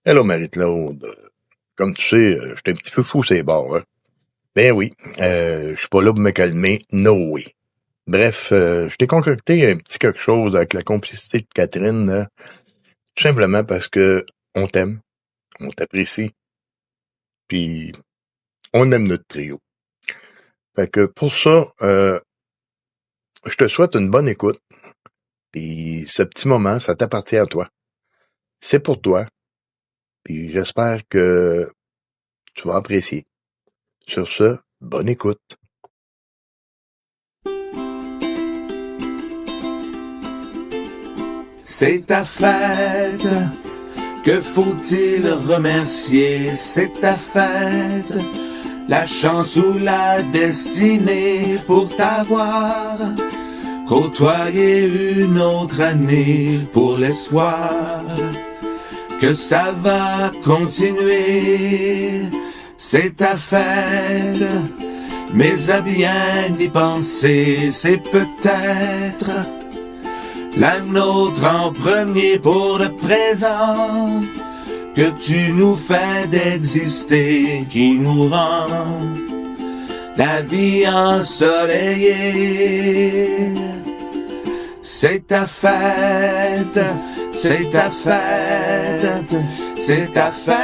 Hello Marie-Claude. Comme tu sais, j'étais un petit peu fou ces bords, hein. Ben oui, je suis pas là pour me calmer, no way. Bref, je t'ai concocté un petit quelque chose avec la complicité de Catherine, là, tout simplement parce que on t'aime, on t'apprécie, puis on aime notre trio. Fait que pour ça, je te souhaite une bonne écoute, puis ce petit moment, ça t'appartient à toi. C'est pour toi, puis j'espère que tu vas apprécier. Sur ce, bonne écoute. C'est ta fête, que faut-il remercier? C'est ta fête, la chance ou la destinée pour t'avoir côtoyé une autre année, pour l'espoir que ça va continuer. C'est ta fête, mais à bien y penser, c'est peut-être la nôtre en premier pour le présent, que tu nous fais d'exister, qui nous rend la vie ensoleillée. C'est ta fête, c'est ta fête, c'est ta fête.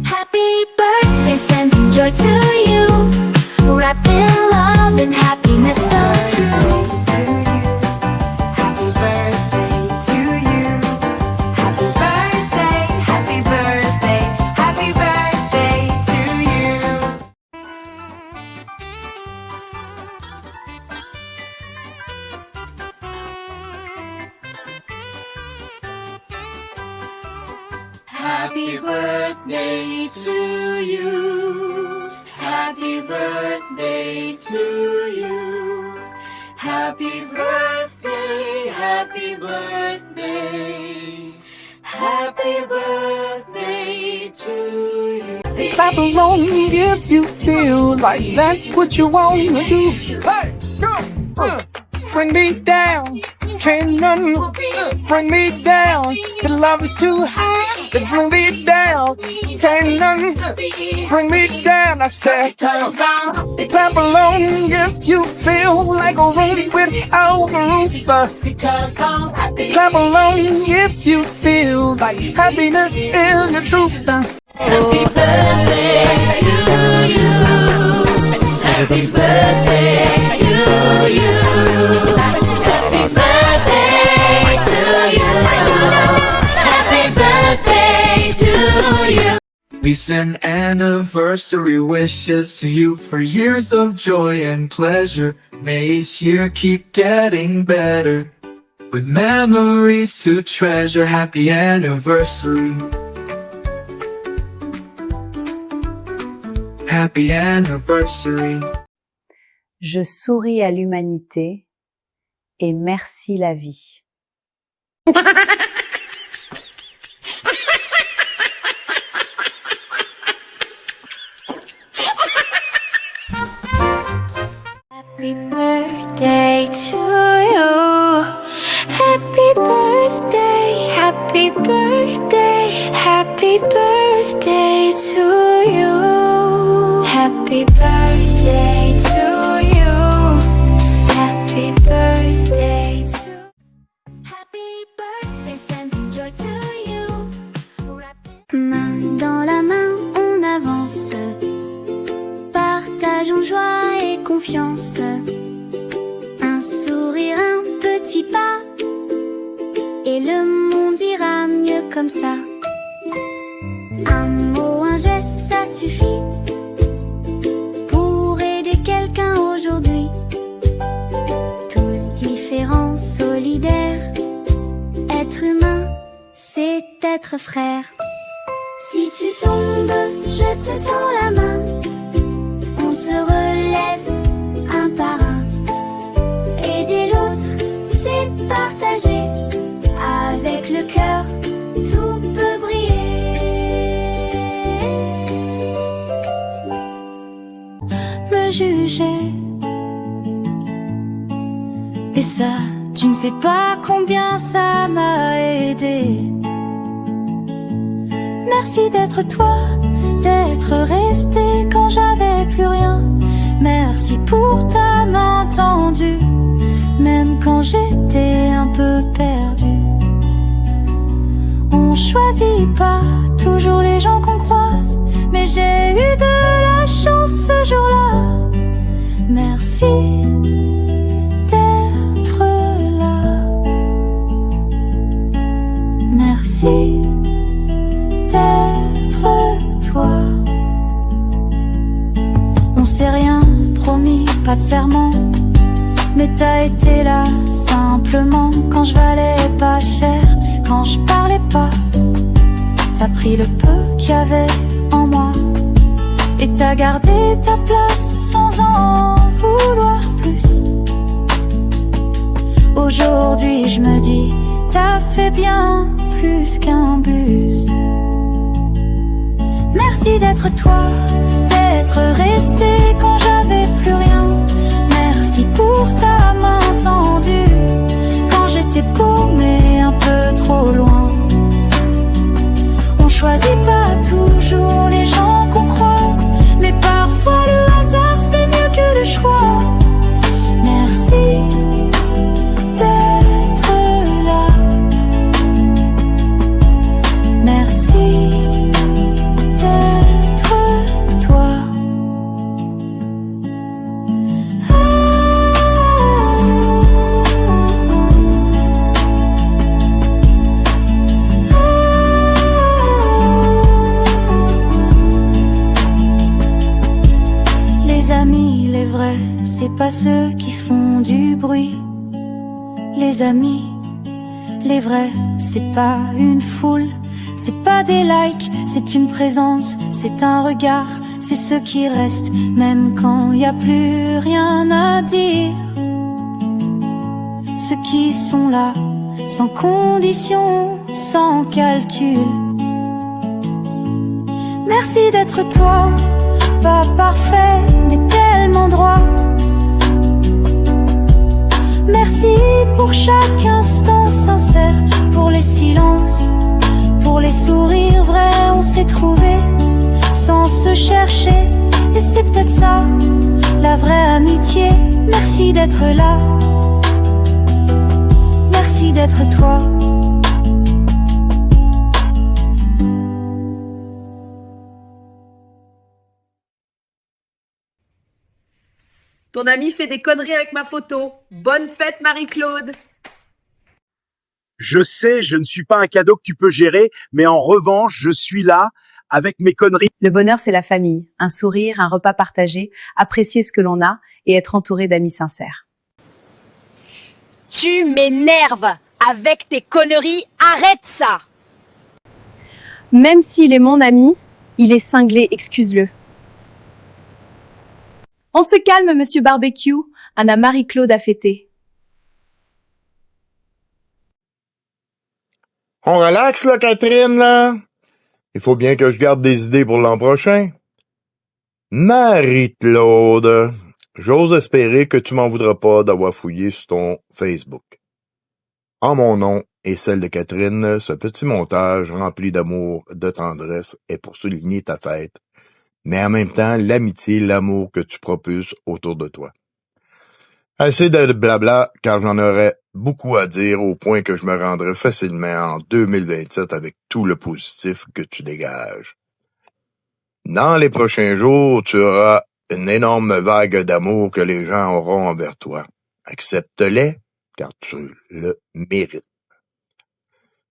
Happy birthday, sending joy to you, wrapped in love and happiness so true. Happy birthday to you. Happy birthday, happy birthday, happy birthday to you. Happy birthday to you. Happy birthday to you. Happy birthday, happy birthday. Happy birthday to you. Clap along if you feel like that's what you want to do. Hey, go! Bring me down. Can't none bring me down. The love is too high to bring me down. Can't none bring me down. I said, clap along if you feel like a room without a roof. Clap along if you feel like happiness is the truth. Happy birthday to you. Happy birthday to you. Happy birthday to you. Happy birthday to you. We send anniversary wishes to you for years of joy and pleasure. May each year keep getting better, with memories to treasure. Happy anniversary. Happy anniversary. Je souris à l'humanité et merci la vie. Happy birthday to you. Happy birthday. Happy birthday. Happy birthday to you. Happy birthday to you. Happy birthday to. Happy birthday, sending joy to you. Main dans la main, on avance. Partageons joie et confiance. Un sourire, un petit pas, et le monde ira mieux comme ça. Un mot, un geste, ça suffit pour aider quelqu'un aujourd'hui. Tous différents, solidaires. Être humain, c'est être frère. Si tu tombes, je te tends la main. On se relève un par un. Aider l'autre, c'est partager. Avec le cœur, tout peut briller. Me juger. Et ça, tu ne sais pas combien ça m'a aidé. Merci d'être toi, d'être resté quand j'avais plus rien. Merci pour ta main tendue, même quand j'étais un peu perdue. On choisit pas toujours les gens qu'on croise, mais j'ai eu de la chance ce jour-là. Merci d'être là. Merci d'être toi. On s'est rien promis, pas de serment, mais t'as été là simplement quand je valais pas cher, quand je parlais pas. T'as pris le peu qu'il y avait en moi et t'as gardé ta place sans en vouloir plus. Aujourd'hui je me dis, t'as fait bien plus qu'un bus. Merci d'être toi, d'être resté quand j'avais plus rien. Merci pour ta main tendue quand j'étais paumé un peu trop loin. On choisit pas toujours les gens qu'on croise, mais parfois le hasard fait mieux que le choix. Merci d'être là. Merci d'être toi. Les amis, les vrais, c'est pas ceux qui font du bruit. Les amis, les vrais, c'est pas une foule, C'est pas des likes, c'est une présence, c'est un regard, c'est ce qui reste, même quand y a plus rien à dire. Ceux qui sont là, sans condition, sans calcul. Merci d'être toi, pas parfait, mais tellement droit. Merci pour chaque instant sincère, pour les silences, pour les sourires vrais, on s'est trouvés sans se chercher. Et c'est peut-être ça, la vraie amitié. Merci d'être là, merci d'être toi. Ton ami fait des conneries avec ma photo. Bonne fête, Marie-Claude. Je sais, je ne suis pas un cadeau que tu peux gérer, mais en revanche, je suis là avec mes conneries. Le bonheur, c'est la famille, un sourire, un repas partagé, apprécier ce que l'on a et être entouré d'amis sincères. Tu m'énerves avec tes conneries, arrête ça! Même s'il est mon ami, il est cinglé, excuse-le. On se calme, monsieur Barbecue, Anna Marie-Claude a fêté. On relaxe, là, Catherine, là. Il faut bien que je garde des idées pour l'an prochain. Marie-Claude, j'ose espérer que tu m'en voudras pas d'avoir fouillé sur ton Facebook. En mon nom et celle de Catherine, ce petit montage rempli d'amour, de tendresse est pour souligner ta fête, mais en même temps l'amitié, l'amour que tu propulses autour de toi. Assez de blabla, car j'en aurais beaucoup à dire au point que je me rendrai facilement en 2027 avec tout le positif que tu dégages. Dans les prochains jours, tu auras une énorme vague d'amour que les gens auront envers toi. Accepte-les, car tu le mérites.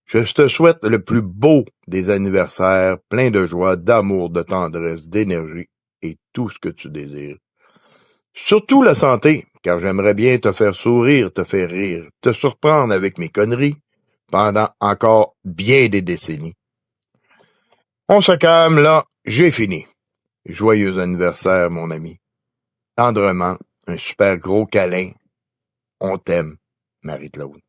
Je te souhaite le plus beau des anniversaires, plein de joie, d'amour, de tendresse, d'énergie et tout ce que tu désires. Surtout la santé, car j'aimerais bien te faire sourire, te faire rire, te surprendre avec mes conneries pendant encore bien des décennies. On se calme là, j'ai fini. Joyeux anniversaire, mon ami. Tendrement, un super gros câlin. On t'aime, Marie-Claude.